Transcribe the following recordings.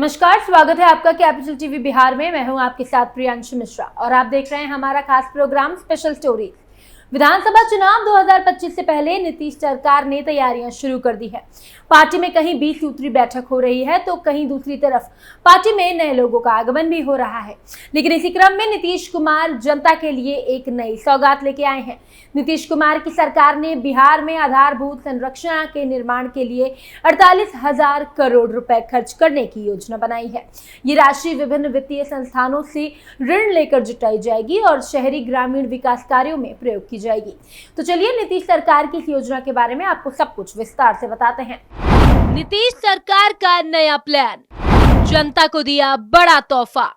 नमस्कार, स्वागत है आपका कैपिटल टीवी बिहार में। मैं हूं आपके साथ प्रियांशु मिश्रा और आप देख रहे हैं हमारा खास प्रोग्राम स्पेशल स्टोरी। विधानसभा चुनाव 2025 से पहले नीतीश सरकार ने तैयारियां शुरू कर दी है। पार्टी में कहीं 20 सूत्री बैठक हो रही है तो कहीं दूसरी तरफ पार्टी में नए लोगों का आगमन भी हो रहा है। लेकिन इसी क्रम में नीतीश कुमार जनता के लिए एक नई सौगात लेके आए हैं। नीतीश कुमार की सरकार ने बिहार में आधारभूत संरचना के निर्माण के लिए 48,000 करोड़ रुपए खर्च करने की योजना बनाई है। ये राशि विभिन्न वित्तीय संस्थानों से ऋण लेकर जुटाई जाएगी और शहरी ग्रामीण विकास कार्यों में प्रयोग की जाएगी। तो चलिए नीतीश सरकार की इस योजना के बारे में आपको सब कुछ विस्तार से बताते हैं। नीतीश सरकार का नया प्लान, जनता को दिया बड़ा तोहफा।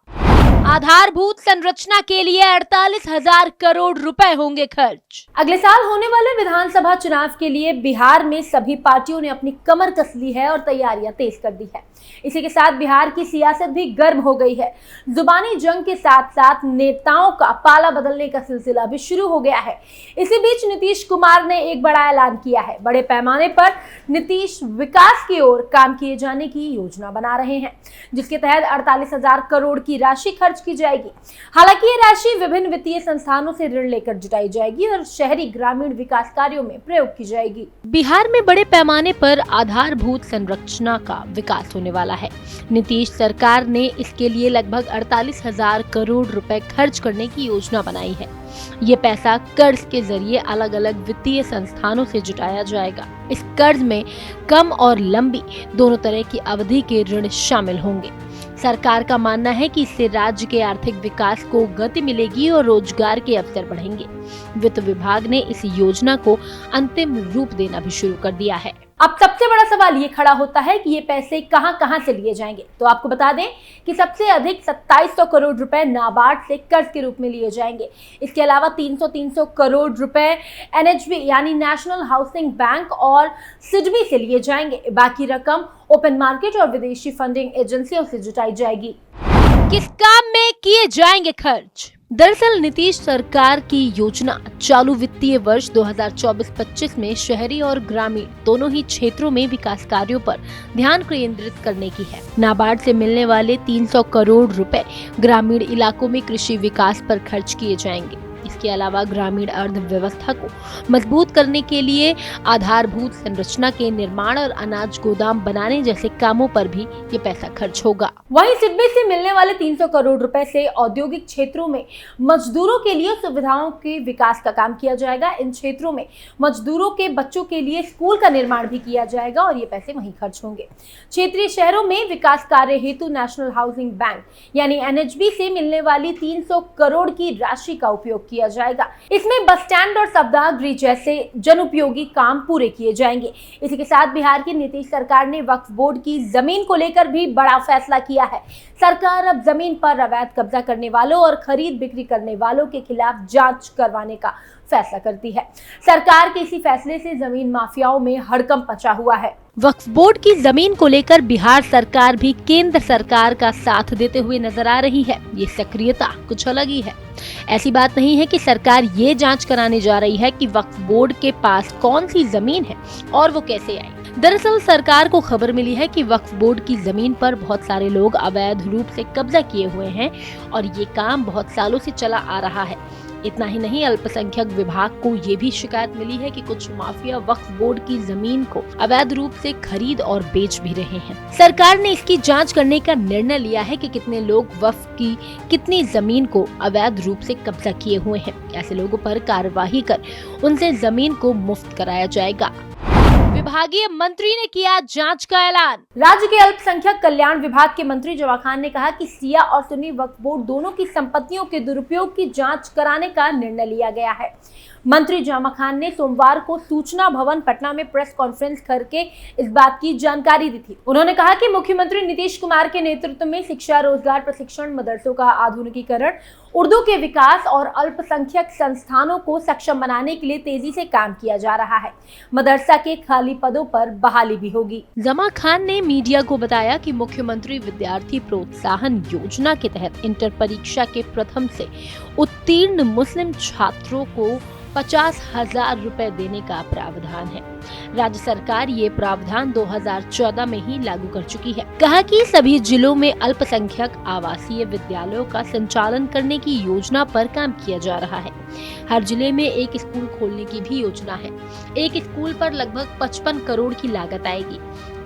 आधारभूत संरचना के लिए 48,000 करोड़ रुपए होंगे खर्च। अगले साल होने वाले विधानसभा चुनाव के लिए बिहार में सभी पार्टियों ने अपनी कमर कस ली है और तैयारियां तेज कर दी है। इसी के साथ बिहार की सियासत भी गर्म हो गई है। जुबानी जंग के साथ साथ नेताओं का पाला बदलने का सिलसिला भी शुरू हो गया है। इसी बीच नीतीश कुमार ने एक बड़ा ऐलान किया है। बड़े पैमाने पर नीतीश विकास की ओर काम किए जाने की योजना बना रहे हैं, जिसके तहत 48,000 करोड़ की राशि खर्च की जाएगी। हालांकि ये राशि विभिन्न वित्तीय संस्थानों से ऋण लेकर जुटाई जाएगी और शहरी ग्रामीण विकास कार्यों में प्रयोग की जाएगी। बिहार में बड़े पैमाने पर आधारभूत संरचना का विकास होने वाला है। नीतीश सरकार ने इसके लिए लगभग 48,000 करोड़ रुपए खर्च करने की योजना बनाई है। ये पैसा कर्ज के जरिए अलग अलग वित्तीय संस्थानों से जुटाया जाएगा। इस कर्ज में कम और लंबी दोनों तरह की अवधि के ऋण शामिल होंगे। सरकार का मानना है कि इससे राज्य के आर्थिक विकास को गति मिलेगी और रोजगार के अवसर बढ़ेंगे। वित्त विभाग ने इस योजना को अंतिम रूप देना भी शुरू कर दिया है। अब सबसे बड़ा सवाल ये खड़ा होता है कि ये पैसे कहां से लिए जाएंगे। तो आपको बता दें कि सबसे अधिक 2700 करोड़ रुपए नाबार्ड से कर्ज के रूप में लिए जाएंगे। इसके अलावा 300 करोड़ रुपए एनएचबी यानी नेशनल हाउसिंग बैंक और सिडबी से लिए जाएंगे। बाकी रकम ओपन मार्केट और विदेशी फंडिंग एजेंसियों से जुटाई जाएगी। किस काम में किए जाएंगे खर्च? दरअसल नीतीश सरकार की योजना चालू वित्तीय वर्ष 2024-25 में शहरी और ग्रामीण दोनों ही क्षेत्रों में विकास कार्यों पर ध्यान केंद्रित करने की है। नाबार्ड से मिलने वाले 300 करोड़ रुपए ग्रामीण इलाकों में कृषि विकास पर खर्च किए जाएंगे। इसके अलावा ग्रामीण अर्थव्यवस्था को मजबूत करने के लिए आधारभूत संरचना के निर्माण और अनाज गोदाम बनाने जैसे कामों पर भी ये पैसा खर्च होगा। वहीं सिडबी से मिलने वाले 300 करोड़ रुपए से औद्योगिक क्षेत्रों में मजदूरों के लिए सुविधाओं के विकास का काम किया जाएगा। इन क्षेत्रों में मजदूरों के बच्चों के लिए स्कूल का निर्माण भी किया जाएगा और ये पैसे वहीं खर्च होंगे। क्षेत्रीय शहरों में विकास कार्य हेतु नेशनल हाउसिंग बैंक यानी एनएचबी से मिलने वाली 300 करोड़ की राशि का उपयोग किया जाएगा। इसमें बस स्टैंड और शब्दागृह जैसे जनउपयोगी काम पूरे किए जाएंगे। इसी के साथ बिहार की नीतीश सरकार ने वक्फ बोर्ड की जमीन को लेकर भी बड़ा फैसला किया है। सरकार अब जमीन पर अवैध कब्जा करने वालों और खरीद बिक्री करने वालों के खिलाफ जांच करवाने का फैसला करती है। सरकार के इसी फैसले से जमीन माफियाओं में हड़कंप मचा हुआ है। वक्फ बोर्ड की जमीन को लेकर बिहार सरकार भी केंद्र सरकार का साथ देते हुए नजर आ रही है। ये सक्रियता कुछ अलग ही है। ऐसी बात नहीं है कि सरकार ये जांच कराने जा रही है कि वक्फ बोर्ड के पास कौन सी जमीन है और वो कैसे आई। दरअसल सरकार को खबर मिली है कि वक्फ बोर्ड की जमीन पर बहुत सारे लोग अवैध रूप से कब्जा किए हुए हैं और ये काम बहुत सालों से चला आ रहा है। इतना ही नहीं, अल्पसंख्यक विभाग को ये भी शिकायत मिली है कि कुछ माफिया वक्फ बोर्ड की जमीन को अवैध रूप से खरीद और बेच भी रहे हैं। सरकार ने इसकी जांच करने का निर्णय लिया है कि कितने लोग वक्फ की कितनी जमीन को अवैध रूप से कब्जा किए हुए हैं। ऐसे लोगों पर कार्यवाही कर उनसे जमीन को मुफ्त कराया जाएगा। विभागीय मंत्री ने किया जांच का ऐलान। राज्य के अल्पसंख्यक कल्याण विभाग के मंत्री जवा खान ने कहा कि सिया और सुन्नी वक्फ बोर्ड दोनों की संपत्तियों के दुरुपयोग की जांच कराने का निर्णय लिया गया है। मंत्री जमा खान ने सोमवार को सूचना भवन पटना में प्रेस कॉन्फ्रेंस करके इस बात की जानकारी दी थी। उन्होंने कहा कि मुख्यमंत्री नीतीश कुमार के नेतृत्व में शिक्षा, रोजगार, प्रशिक्षण, मदरसों का आधुनिकीकरण, उर्दू के विकास और अल्पसंख्यक संस्थानों को सक्षम बनाने के लिए तेजी से काम किया जा रहा है। मदरसा के खाली पदों पर बहाली भी होगी। जमा खान ने मीडिया को बताया कि मुख्यमंत्री विद्यार्थी प्रोत्साहन योजना के तहत इंटर परीक्षा के प्रथम से उत्तीर्ण मुस्लिम छात्रों को 50,000 रुपए देने का प्रावधान है। राज्य सरकार ये प्रावधान 2014 में ही लागू कर चुकी है। कहा कि सभी जिलों में अल्पसंख्यक आवासीय विद्यालयों का संचालन करने की योजना पर काम किया जा रहा है। हर जिले में एक स्कूल खोलने की भी योजना है। एक स्कूल पर लगभग 55 करोड़ की लागत आएगी।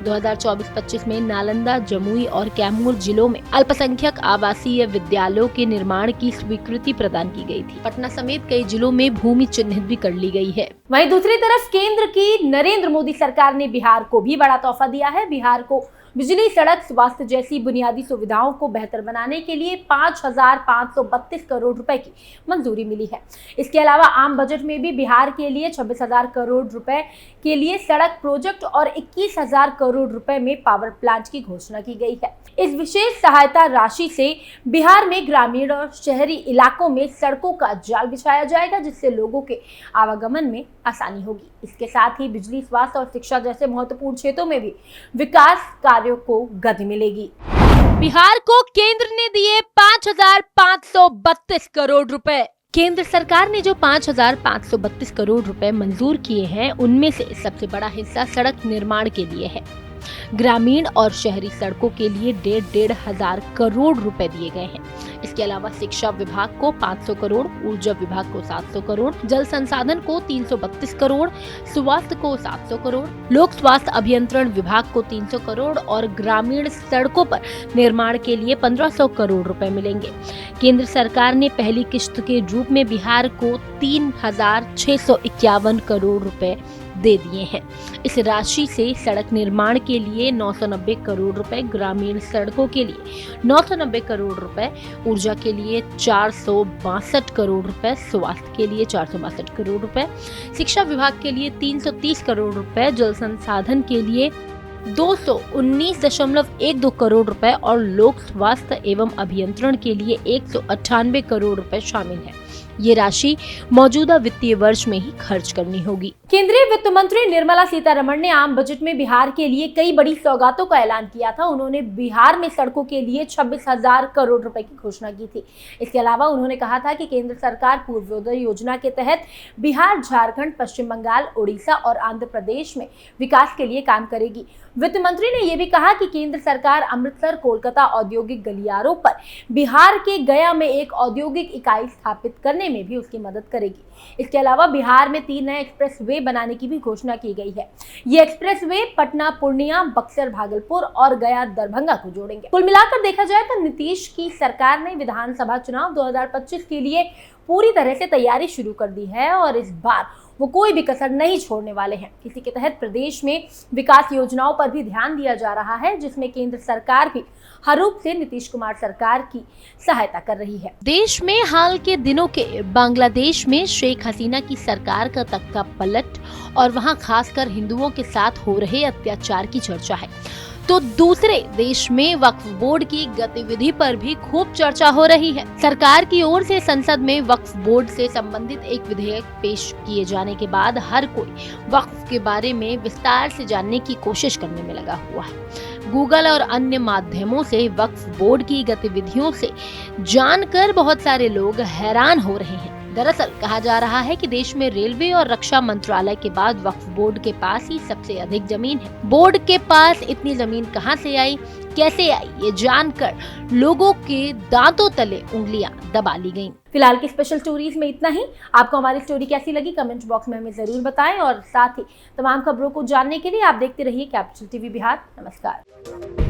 2024-25 में नालंदा, जमुई और कैमूर जिलों में अल्पसंख्यक आवासीय विद्यालयों के निर्माण की स्वीकृति प्रदान की गई थी। पटना समेत कई जिलों में भूमि चिन्हित भी कर ली गई है। वहीं दूसरी तरफ केंद्र की नरेंद्र मोदी सरकार ने बिहार को भी बड़ा तोहफा दिया है। बिहार को बिजली, सड़क, स्वास्थ्य जैसी बुनियादी सुविधाओं को बेहतर बनाने के लिए 5,532 करोड़ रुपए की मंजूरी मिली है। इसके अलावा आम बजट में भी बिहार के लिए 26,000 करोड़ रुपए के लिए सड़क प्रोजेक्ट और 21,000 करोड़ रुपए में पावर प्लांट की घोषणा की गई है। इस विशेष सहायता राशि से बिहार में ग्रामीण और शहरी इलाकों में सड़कों का जाल बिछाया जाएगा, जिससे लोगों के आवागमन में आसानी होगी। इसके साथ ही बिजली, स्वास्थ्य और शिक्षा जैसे महत्वपूर्ण क्षेत्रों में भी विकास कार्यों को गति मिलेगी। बिहार को केंद्र ने दिए 5,532 करोड़ रुपए। केंद्र सरकार ने जो 5,532 करोड़ रुपए मंजूर किए हैं, उनमें से सबसे बड़ा हिस्सा सड़क निर्माण के लिए है। ग्रामीण और शहरी सड़कों के लिए 1,500 करोड़ रुपए दिए गए हैं। इसके अलावा शिक्षा विभाग को 500 करोड़, ऊर्जा विभाग को 700 करोड़, जल संसाधन को 332 करोड़, स्वास्थ्य को 700 करोड़, लोक स्वास्थ्य अभियंत्रण विभाग को 300 करोड़ और ग्रामीण सड़कों पर निर्माण के लिए 1,500 करोड़ रुपए मिलेंगे। केंद्र सरकार ने पहली किश्त के रूप में बिहार को 3,651 करोड़ रुपए दे दिए हैं। इस राशि से सड़क निर्माण के लिए 990 करोड़ रुपए, ग्रामीण सड़कों के लिए 990 करोड़ रुपए, ऊर्जा के लिए 462 करोड़ रुपए, स्वास्थ्य के लिए 462 करोड़ रुपए, शिक्षा विभाग के लिए 330 करोड़ रुपए, जल संसाधन के लिए 219.12 करोड़ रुपए और लोक स्वास्थ्य एवं अभियंत्रण के लिए 198 करोड़ रुपए शामिल है। ये राशि मौजूदा वित्तीय वर्ष में ही खर्च करनी होगी। केंद्रीय वित्त मंत्री निर्मला सीतारमण ने आम बजट में बिहार के लिए कई बड़ी सौगातों का ऐलान किया था। उन्होंने बिहार में सड़कों के लिए 26,000 करोड़ रुपए की घोषणा की थी। इसके अलावा उन्होंने कहा था कि केंद्र सरकार पूर्वोदय योजना के तहत बिहार, झारखंड, पश्चिम बंगाल, उड़ीसा और आंध्र प्रदेश में विकास के लिए काम करेगी। वित्त मंत्री ने यह भी कहा कि केंद्र सरकार अमृतसर, कोलकाता औद्योगिक गलियारों पर बिहार के गया में एक औद्योगिक इकाई स्थापित करने में भी उसकी मदद करेगी। इसके अलावा बिहार में 3 नए एक्सप्रेस वे बनाने की भी घोषणा की गई है। ये एक्सप्रेस वे पटना, पूर्णिया, बक्सर, भागलपुर और गया, दरभंगा को जोड़ेंगे। कुल मिलाकर देखा जाए तो नीतीश की सरकार ने विधानसभा चुनाव 2025 के लिए पूरी तरह से तैयारी शुरू कर दी है और इस बार वो कोई भी कसर नहीं छोड़ने वाले हैं। इसी के तहत प्रदेश में विकास योजनाओं पर भी ध्यान दिया जा रहा है, जिसमें केंद्र सरकार भी हर रूप से नीतीश कुमार सरकार की सहायता कर रही है। देश में हाल के दिनों के बांग्लादेश में शेख हसीना की सरकार का तख्ता पलट और वहां खासकर हिंदुओं के साथ हो रहे अत्याचार की चर्चा है, तो दूसरे देश में वक्फ बोर्ड की गतिविधि पर भी खूब चर्चा हो रही है। सरकार की ओर से संसद में वक्फ बोर्ड से संबंधित एक विधेयक पेश किए जाने के बाद हर कोई वक्फ के बारे में विस्तार से जानने की कोशिश करने में लगा हुआ है। गूगल और अन्य माध्यमों से वक्फ बोर्ड की गतिविधियों से जानकर बहुत सारे लोग हैरान हो रहे हैं। दरअसल कहा जा रहा है कि देश में रेलवे और रक्षा मंत्रालय के बाद वक्फ बोर्ड के पास ही सबसे अधिक जमीन है। बोर्ड के पास इतनी जमीन कहां से आई, कैसे आई, ये जानकर लोगों के दांतों तले उंगलियां दबा ली गईं। फिलहाल की स्पेशल स्टोरीज में इतना ही। आपको हमारी स्टोरी कैसी लगी कमेंट बॉक्स में हमें जरूर बताएं और साथ ही तमाम खबरों को जानने के लिए आप देखते रहिए कैपिटल टीवी बिहार। नमस्कार।